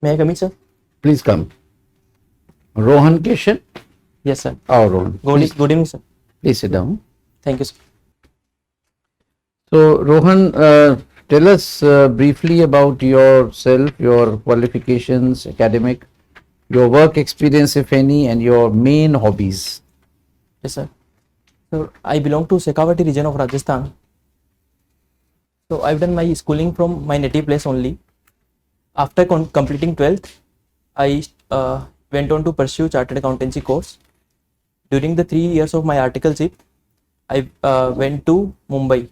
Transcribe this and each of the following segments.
May I come in, sir? Please come. Rohan Keshan. Yes, sir. Oh, Rohan. Good evening, sir. Please sit down. Thank you, sir. So, Rohan, tell us briefly about yourself, your qualifications, academic, your work experience, if any, and your main hobbies. Yes, sir. So, I belong to Shekhawati region of Rajasthan. So, I've done my schooling from my native place only. After completing 12th, I went on to pursue chartered accountancy course. During the 3 years of my articleship, I went to Mumbai,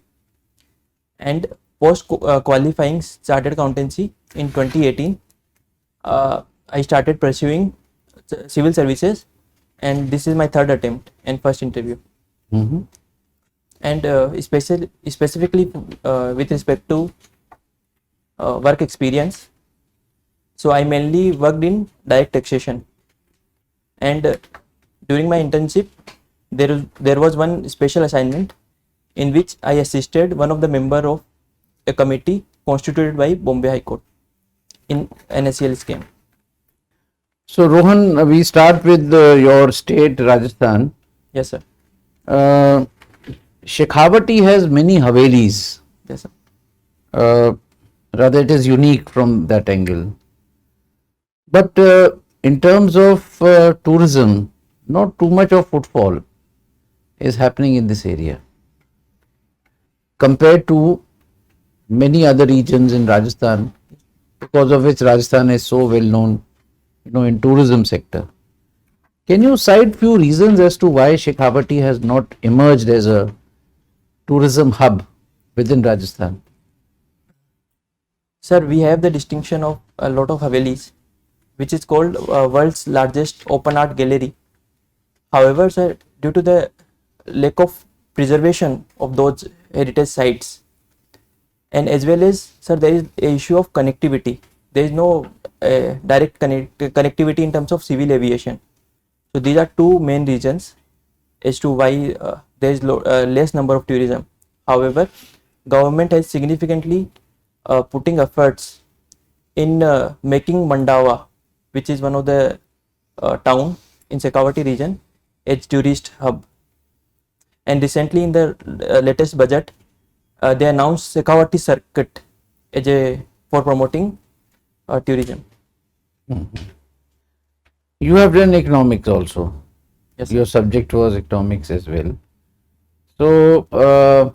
and post qualifying chartered accountancy in 2018, I started pursuing civil services, and this is my third attempt and first interview. Mm-hmm. And specifically with respect to work experience, so I mainly worked in direct taxation, and during my internship there was one special assignment in which I assisted one of the member of a committee constituted by Bombay High Court in NSCL scheme. So, Rohan, we start with your state, Rajasthan. Yes, sir. Shekhawati has many Havelis. Yes, sir. Rather, it is unique from that angle. But in terms of tourism, not too much of footfall is happening in this area compared to many other regions in Rajasthan, because of which Rajasthan is so well known, in tourism sector. Can you cite few reasons as to why Shekhawati has not emerged as a tourism hub within Rajasthan? Sir, we have the distinction of a lot of Havelis, which is called world's largest open art gallery. However, sir, due to the lack of preservation of those heritage sites, and as well as, sir, there is a issue of connectivity. There is no direct connectivity in terms of civil aviation. So these are two main reasons as to why there is less number of tourism. However, government has significantly putting efforts in making Randhawa, which is one of the town in Shekhawati region, as tourist hub. And recently in the latest budget, they announced Shekhawati circuit as for promoting tourism. Mm-hmm. You have done economics also. Yes, sir. Your subject was economics as well. So,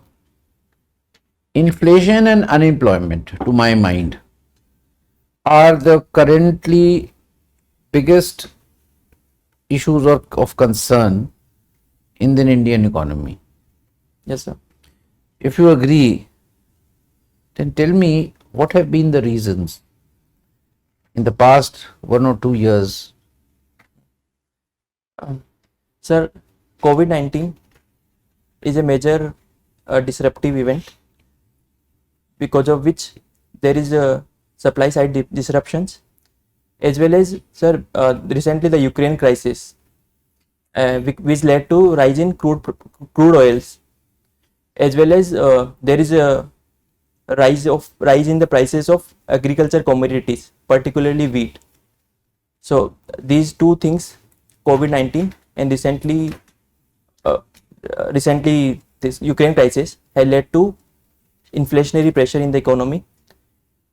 inflation and unemployment, to my mind, are the currently biggest issues of concern in the Indian economy. Yes, sir. If you agree, then tell me what have been the reasons in the past 1 or 2 years. Sir, COVID-19 is a major disruptive event, because of which there is a supply side disruptions, as well as, sir, recently the Ukraine crisis, which led to rise in crude oils, as well as there is a rise in the prices of agriculture commodities, particularly wheat. So these two things, COVID-19 and recently this Ukraine crisis, had led to inflationary pressure in the economy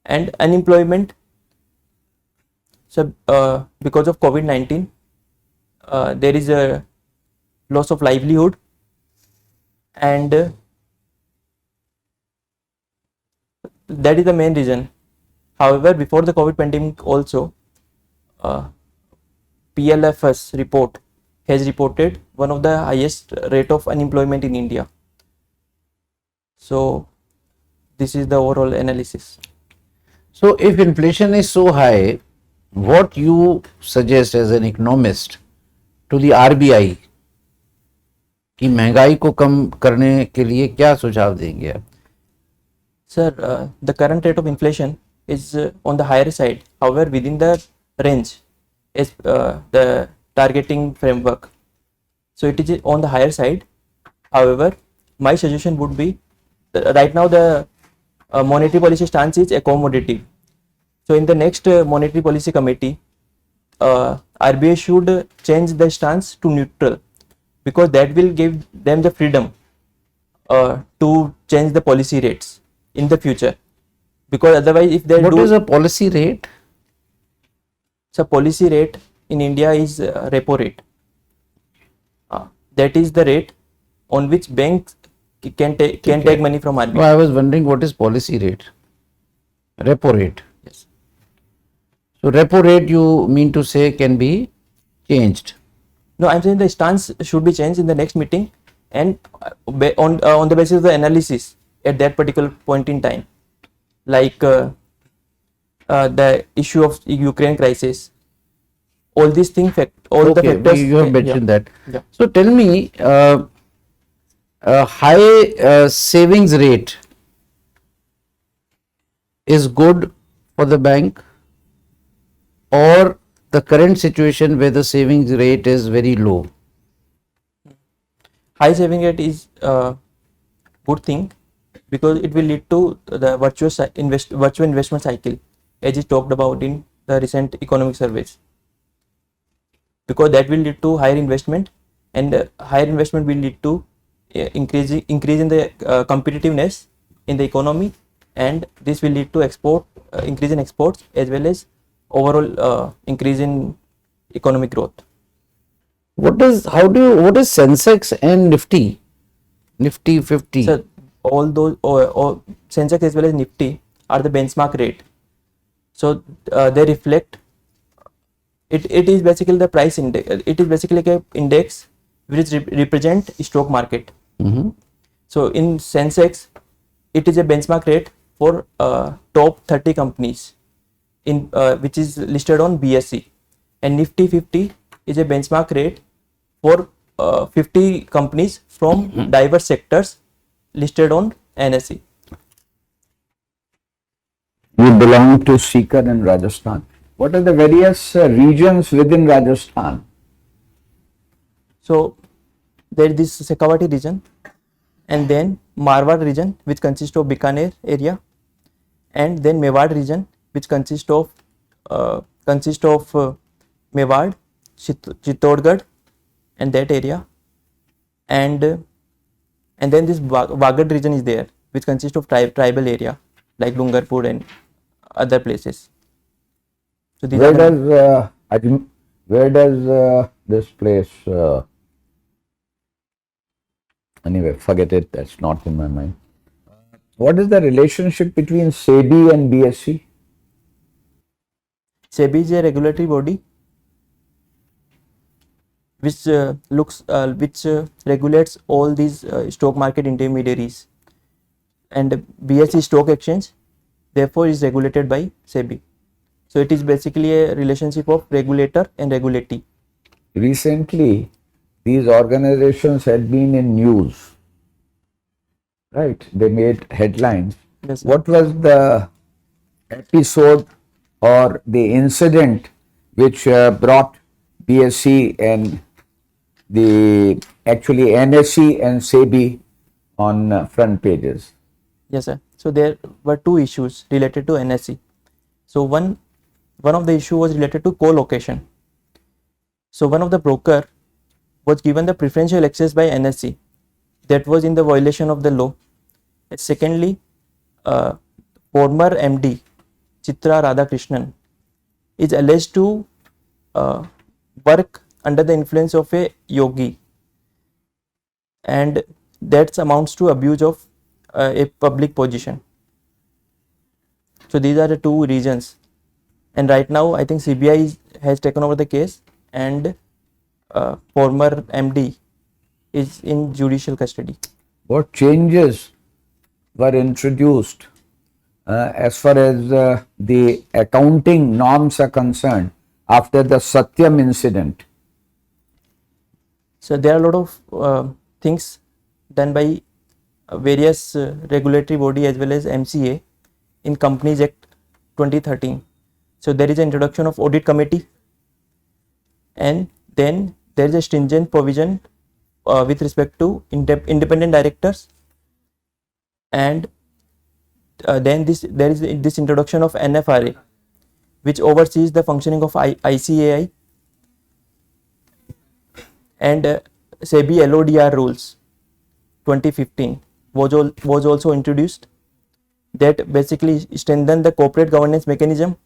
and unemployment. So because of COVID-19, there is a loss of livelihood, and that is the main reason. However, before the COVID pandemic also, PLFS report has reported one of the highest rate of unemployment in India. So this is the overall analysis. So, if inflation is so high, what you suggest as an economist to the RBI कि महंगाई को कम करने के लिए क्या सुझाव देंगे आप? Sir, the current rate of inflation is on the higher side. However, within the range is the targeting framework. So it is on the higher side. However, my suggestion would be, right now the monetary policy stance is accommodative. So in the next monetary policy committee, RBI should change the stance to neutral, because that will give them the freedom to change the policy rates in the future. Because otherwise, if they What do, is a policy rate? so policy rate in India is repo rate. That is the rate on which banks can take money from RBI. No, I was wondering what is policy rate? Repo rate. Yes. So repo rate, you mean to say, can be changed. No, I'm saying the stance should be changed in the next meeting, and on the basis of the analysis at that particular point in time, like the issue of Ukraine crisis, all these things, all the factors. You have mentioned that. Yeah. So tell me, a high savings rate is good for the bank, or the current situation where the savings rate is very low? High saving rate is a good thing, because it will lead to the virtuous investment cycle, as is talked about in the recent economic surveys, because that will lead to higher investment, and higher investment will lead to increase in the competitiveness in the economy, and this will lead to increase in exports, as well as overall increase in economic growth. What is Sensex and Nifty 50? So all those Sensex as well as Nifty are the benchmark rate. So they reflect. It is basically the price index. It is basically like a index which represent stock market. So in Sensex, it is a benchmark rate for top 30 companies in which is listed on BSE, and Nifty 50 is a benchmark rate for 50 companies from diverse sectors listed on NSE. You belong to Sikar in Rajasthan. What are the various regions within Rajasthan? So there is this Shekhawati region, and then Marwar region, which consists of Bikaner area, and then Mewad region, which consists of Mewad, Chittorgarh, and that area, and then this Wagad region is there, which consists of tribal area like Dungarpur and other places. So these where does this place? Anyway, forget it. That's not in my mind. What is the relationship between SEBI and BSE? SEBI is a regulatory body which regulates all these stock market intermediaries, and BSE stock exchange therefore is regulated by SEBI. So it is basically a relationship of regulator and regulatee. Recently, these organizations had been in news, right? They made headlines. Yes, sir. What was the episode or the incident which brought BSE and actually NSE and SEBI on front pages? Yes, sir. So there were two issues related to NSE. So one of the issue was related to co-location. So one of the broker was given the preferential access by NSE. That was in the violation of the law. And secondly, former MD Chitra Radhakrishnan is alleged to work under the influence of a yogi, and that amounts to abuse of a public position. So these are the two reasons, and right now I think CBI has taken over the case, and former MD is in judicial custody. What changes were introduced as far as the accounting norms are concerned after the Satyam incident? So there are a lot of things done by various regulatory body as well as MCA in Companies Act 2013. So there is an introduction of audit committee, and then there is a stringent provision with respect to independent directors, and then there is this introduction of NFRA, which oversees the functioning of ICAI, and SEBI LODR rules 2015 was also introduced, that basically strengthen the corporate governance mechanism.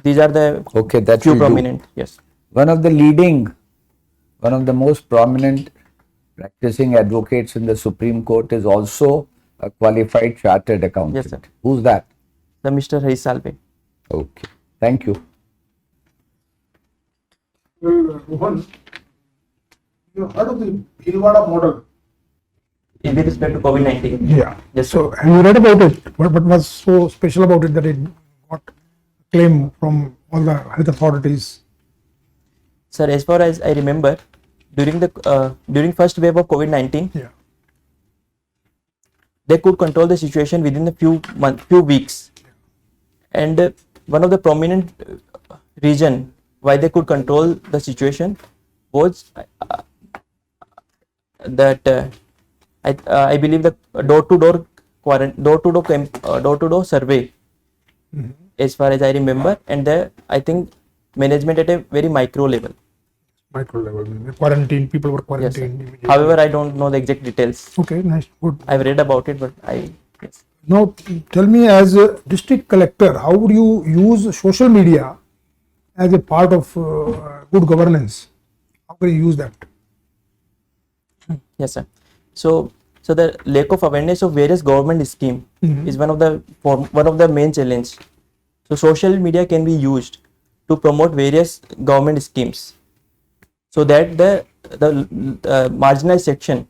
These are the Okay, that few will do. prominent. Yes. One of the most prominent practicing advocates in the Supreme Court is also a qualified chartered accountant. Yes, sir. Who's that? The Mr. Harish Salve. Okay, thank you. Well, Rohan, you have heard of the Bhilwara model? In with respect to COVID-19. Yeah. Yes, So, have you read about it? What was so special about it that it got acclaim from all the health authorities? Sir, as far as I remember, during first wave of COVID-19, Yeah. they could control the situation within a few weeks, and one of the prominent reason why they could control the situation was that I believe the door-to-door survey, as far as I remember, and I think management at a very micro level. Micro level. Quarantine, people were Yes, sir. quarantined immediately. However, I don't know the exact details. Okay, nice, good. I've read about it, but yes. Now, tell me, as a district collector, how would you use social media as a part of good governance? How can you use that? Yes, sir. So the lack of awareness of various government scheme is one of the main challenge. So social media can be used to promote various government schemes, so that the marginalized section.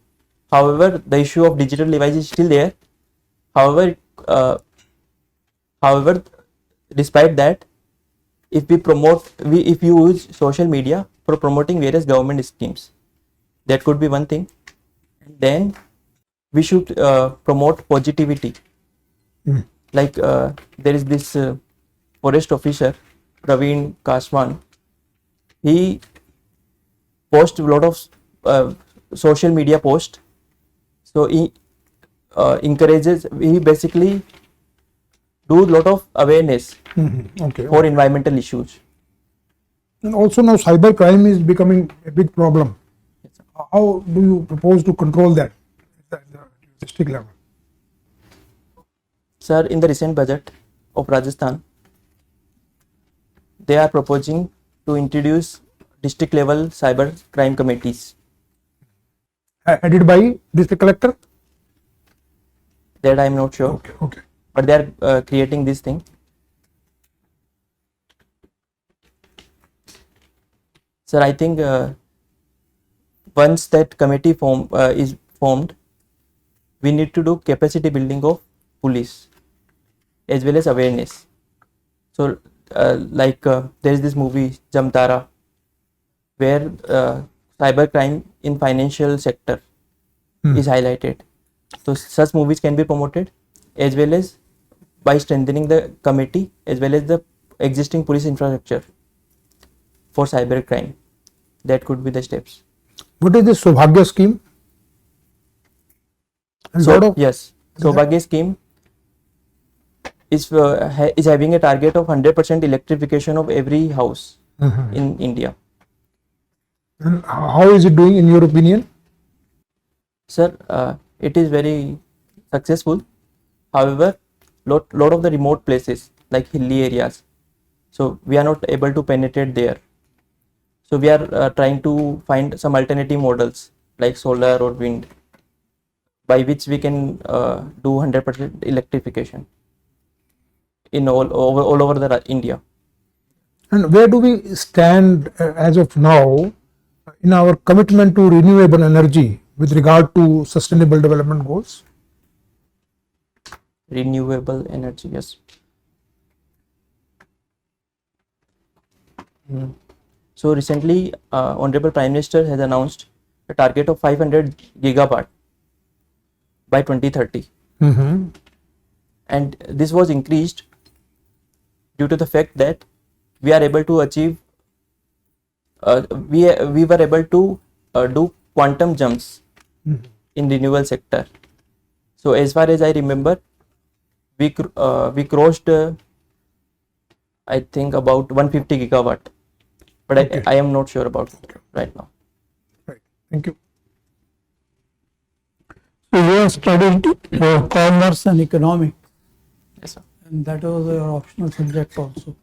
However, the issue of digital device is still there. However, despite that, if we use social media for promoting various government schemes, that could be one thing. And then we should promote positivity. Like there is this forest officer, Praveen Kaswan. He posts a lot of social media posts. So he basically do a lot of awareness Okay. for environmental issues. And also now cyber crime is becoming a big problem. How do you propose to control that at the district level? Sir, in the recent budget of Rajasthan, they are proposing to introduce district level cyber crime committees. Headed by district collector? That I am not sure, Okay, okay. but they are creating this thing. Sir, I think once that committee is formed, we need to do capacity building of police as well as awareness. So there is this movie Jamtara, where cyber crime in financial sector is highlighted. So such movies can be promoted, as well as by strengthening the committee as well as the existing police infrastructure for cyber crime. That could be the steps. What is the Saubhagya scheme? And So lot of- yes, Saubhagya scheme is having a target of 100% electrification of every house in India. And how is it doing in your opinion? Sir, it is very successful. However, lot of the remote places like hilly areas, so we are not able to penetrate there. So we are trying to find some alternative models like solar or wind, by which we can do 100% electrification in all over the India. And where do we stand as of now in our commitment to renewable energy with regard to sustainable development goals? Renewable energy, yes. So recently, Honorable Prime Minister has announced a target of 500 gigawatt by 2030, and this was increased due to the fact that we are able to achieve. We were able to do quantum jumps in renewable sector. So as far as I remember, we crossed I think about 150 gigawatt, but Okay. I am not sure about it right now. Right. Thank you. So you have studied commerce and economics, Yes, sir. and that was your optional subject also.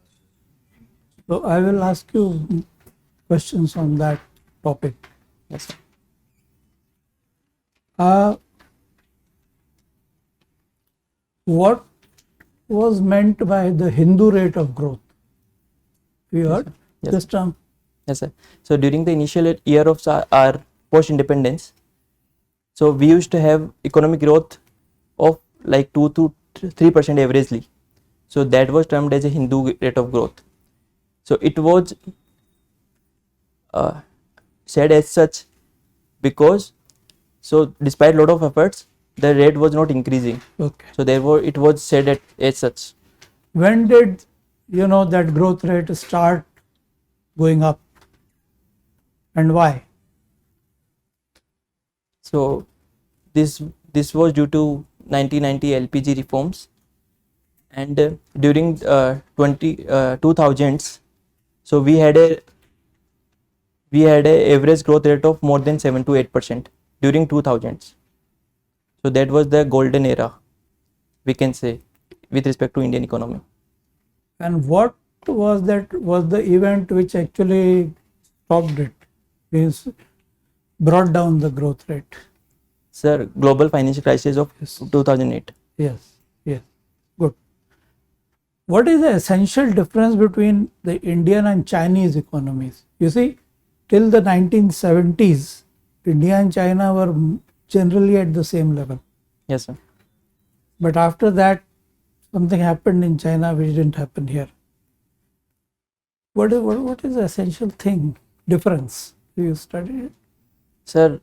So I will ask you questions on that topic. Yes, sir. What was meant by the Hindu rate of growth? You heard Yes, this term? Yes, sir. So during the initial year of our post-independence, so we used to have economic growth of like 2 to 3% averagely. So that was termed as a Hindu rate of growth. So it was said as such because, so despite lot of efforts, the rate was not increasing. Okay. So therefore it was said as such. When did that growth rate start going up, and why? So this was due to 1990 LPG reforms, and during 2000s, so we had a average growth rate of more than 7 to 8% during 2000s. So that was the golden era, we can say, with respect to Indian economy. And what was the event which actually stopped it, means brought down the growth rate? Sir, global financial crisis of Yes. 2008. Yes, good. What is the essential difference between the Indian and Chinese economies? You see, till the 1970s, India and China were generally at the same level. Yes, sir. But after that, something happened in China which didn't happen here. What is the essential thing, difference? Do you study it? Sir,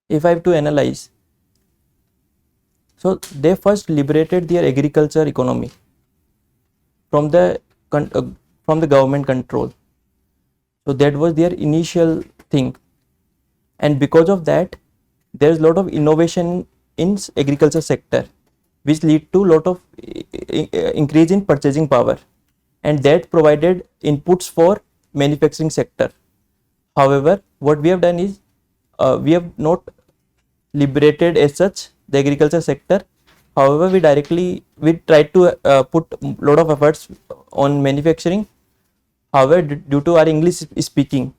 if I have to analyze, so they first liberated their agriculture economy from the government control. So that was their initial thing, and because of that, there is a lot of innovation in agriculture sector, which lead to lot of increase in purchasing power, and that provided inputs for manufacturing sector. However, what we have done is we have not liberated as such the agriculture sector. However, we tried to put lot of efforts on manufacturing. However, due to our English speaking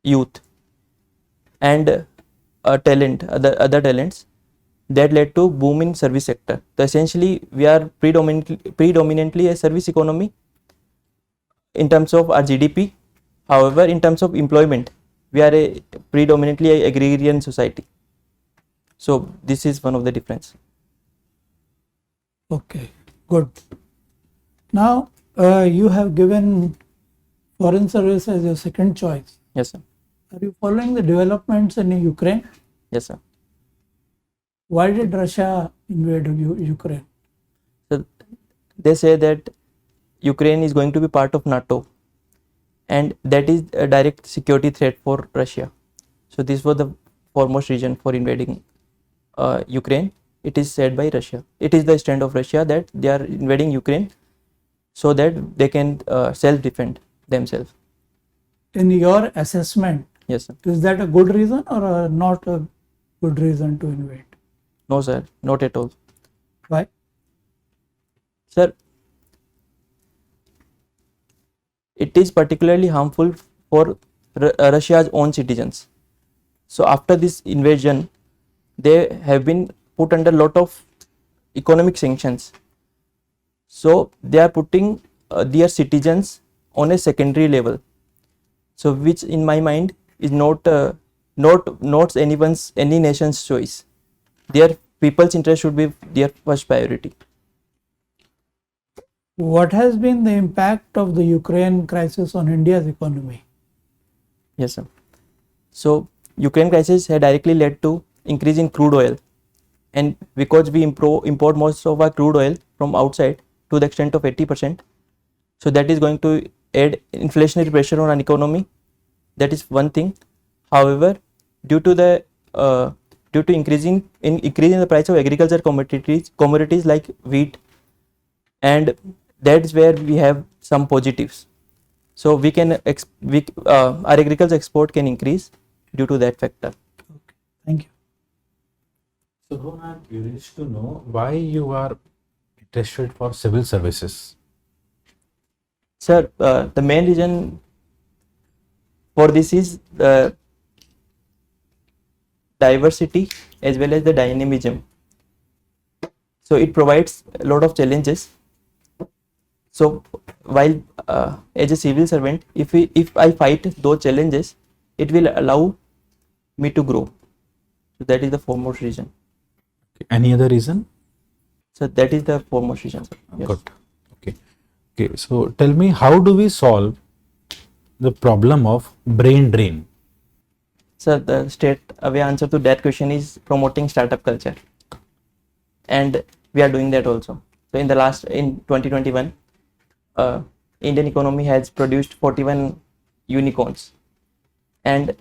youth and other talents, that led to boom in service sector. So essentially, we are predominantly a service economy in terms of our GDP. However, in terms of employment, we are predominantly a agrarian society. So this is one of the difference. Okay, good. Now, you have given foreign service as your second choice. Yes, sir. Are you following the developments in Ukraine? Yes, sir. Why did Russia invade Ukraine? So they say that Ukraine is going to be part of NATO, and that is a direct security threat for Russia. So this was the foremost reason for invading Ukraine. It is said by Russia. It is the stand of Russia that they are invading Ukraine so that they can self-defend themselves. In your assessment, Yes, sir. is that a good reason or not a good reason to invade? No, sir, not at all. Why? Sir, it is particularly harmful for Russia's own citizens. So after this invasion, they have been put under lot of economic sanctions. So they are putting their citizens on a secondary level. So which in my mind is not any nation's choice. Their people's interest should be their first priority. What has been the impact of the Ukraine crisis on India's economy? Yes, sir. So Ukraine crisis had directly led to increase in crude oil, and because we import most of our crude oil from outside to the extent of 80%, so that is going to add inflationary pressure on an economy. That is one thing. However, due to increasing the price of agriculture commodities like wheat, and that's where we have some positives. So we can our agriculture export can increase due to that factor. Thank you. So, Rohan, I'm curious to know why you are interested for civil services. Sir, the main reason for this is the diversity as well as the dynamism. So it provides a lot of challenges. So while as a civil servant, if I fight those challenges, it will allow me to grow. So that is the foremost reason. Any other reason? So that is the foremost reason, sir. Yes. Good. Okay. Okay. So tell me, how do we solve the problem of brain drain? So the straight away answer to that question is promoting startup culture, and we are doing that also. So in 2021, Indian economy has produced 41 unicorns, and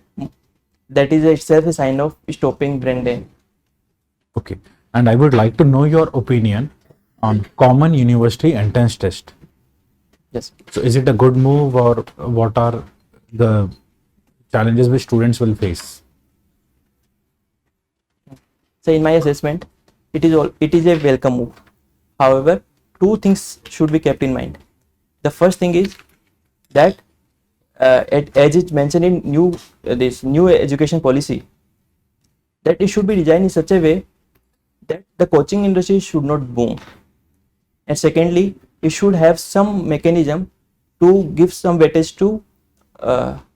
that is itself a sign of stopping brain drain. Okay. And I would like to know your opinion on common university entrance test. Yes. So is it a good move, or what are the challenges which students will face? So in my assessment, it is a welcome move. However, two things should be kept in mind. The first thing is that as it's mentioned in this new education policy, that it should be designed in such a way that the coaching industry should not boom. And secondly, it should have some mechanism to give some weightage to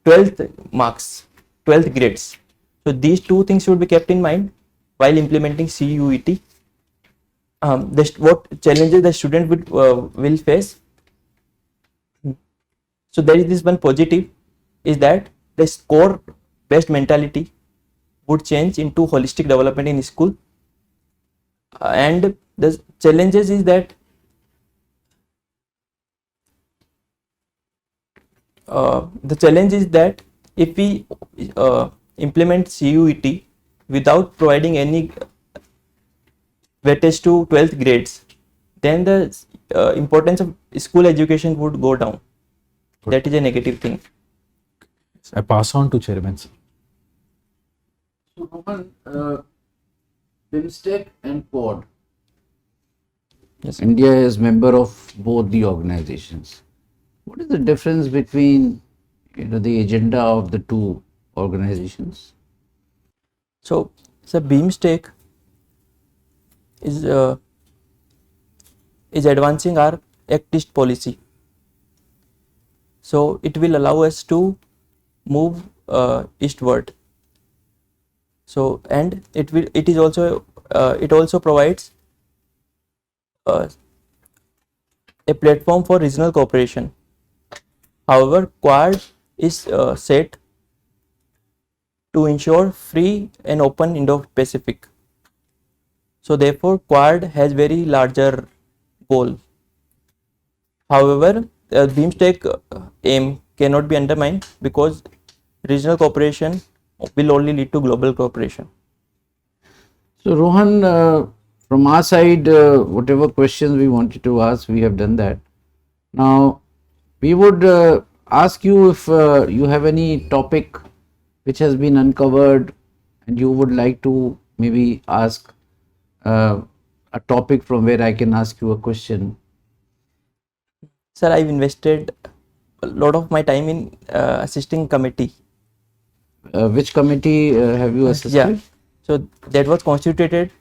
12th marks, 12th grades. So these two things should be kept in mind while implementing CUET. What challenges the student will face. So there is this one positive, is that the score based mentality would change into holistic development in school. And the challenges is that if we implement CUET without providing any weightage to 12th grades, then the importance of school education would go down. Good. That is a negative thing. I pass on to Chairman, sir. So, Rohan, BIMSTEC and Quad. Yes. India is member of both the organizations. What is the difference between the agenda of the two organizations? So BIMSTEC is advancing our Act East policy. So it will allow us to move eastward. So and it also provides a platform for regional cooperation. However, Quad is set to ensure free and open Indo-Pacific. So therefore, Quad has very larger goal. However, BIMSTEC aim cannot be undermined, because regional cooperation will only lead to global cooperation. So, Rohan, from our side, whatever questions we wanted to ask, we have done that. Now, we would ask you if you have any topic which has been uncovered and you would like to maybe ask a topic from where I can ask you a question. Sir, I've invested a lot of my time in assisting committee. Which committee have you assisted? Yeah, so that was constituted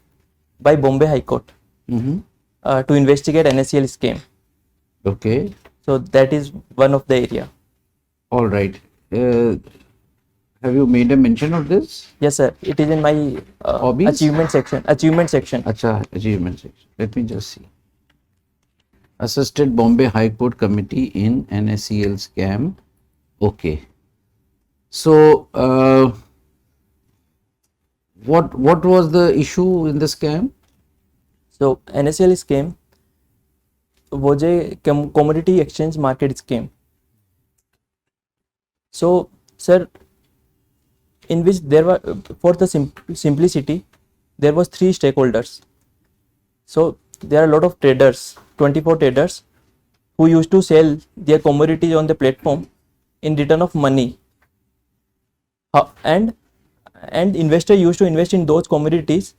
by Bombay High Court Mm-hmm. to investigate NSCL scam. Okay. So that is one of the area. All right. Have you made a mention of this? Yes, sir. It is in my Hobbies? achievement section. Acha, achievement section. Let me just see. Assisted Bombay High Court Committee in NSCL scam. Okay. So, what was the issue in the scam? So NSCL scam was a commodity exchange market scam. So, sir, in which there were, for the simplicity, there was 3 stakeholders. So there are a lot of traders 24 traders who used to sell their commodities on the platform in return of money. And investor used to invest in those commodities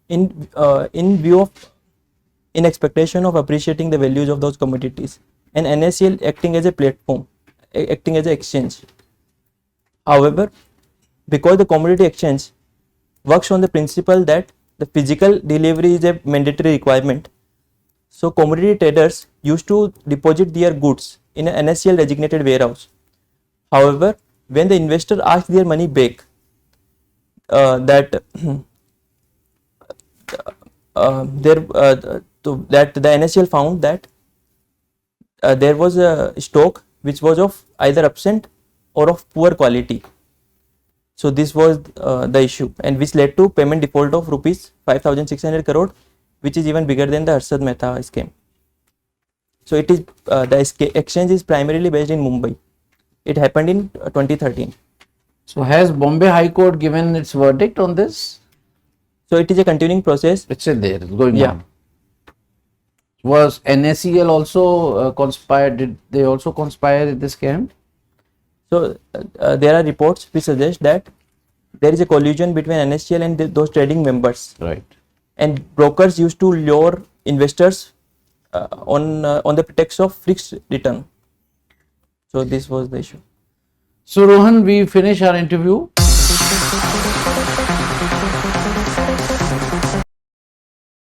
in expectation of appreciating the values of those commodities, and NSCL acting as a platform, acting as an exchange. However, because the commodity exchange works on the principle that the physical delivery is a mandatory requirement, so commodity traders used to deposit their goods in an NSCL designated warehouse. However, when the investor asked their money back, that the NSCL found that there was a stock which was of either absent or of poor quality. So this was the issue, and which led to payment default of rupees 5,600 crore, which is even bigger than the Harshad Mehta scam. So it is the exchange is primarily based in Mumbai. It happened in 2013. So has Bombay High Court given its verdict on this? So it is a continuing process. It's in there, it's going Yeah. on. Was NSCL also conspired? Did they also conspire in this scam? So there are reports which suggest that there is a collusion between NSCL and those trading members, Right. and brokers used to lure investors on the pretext of fixed return. So this was the issue. So Rohan, we finish our interview.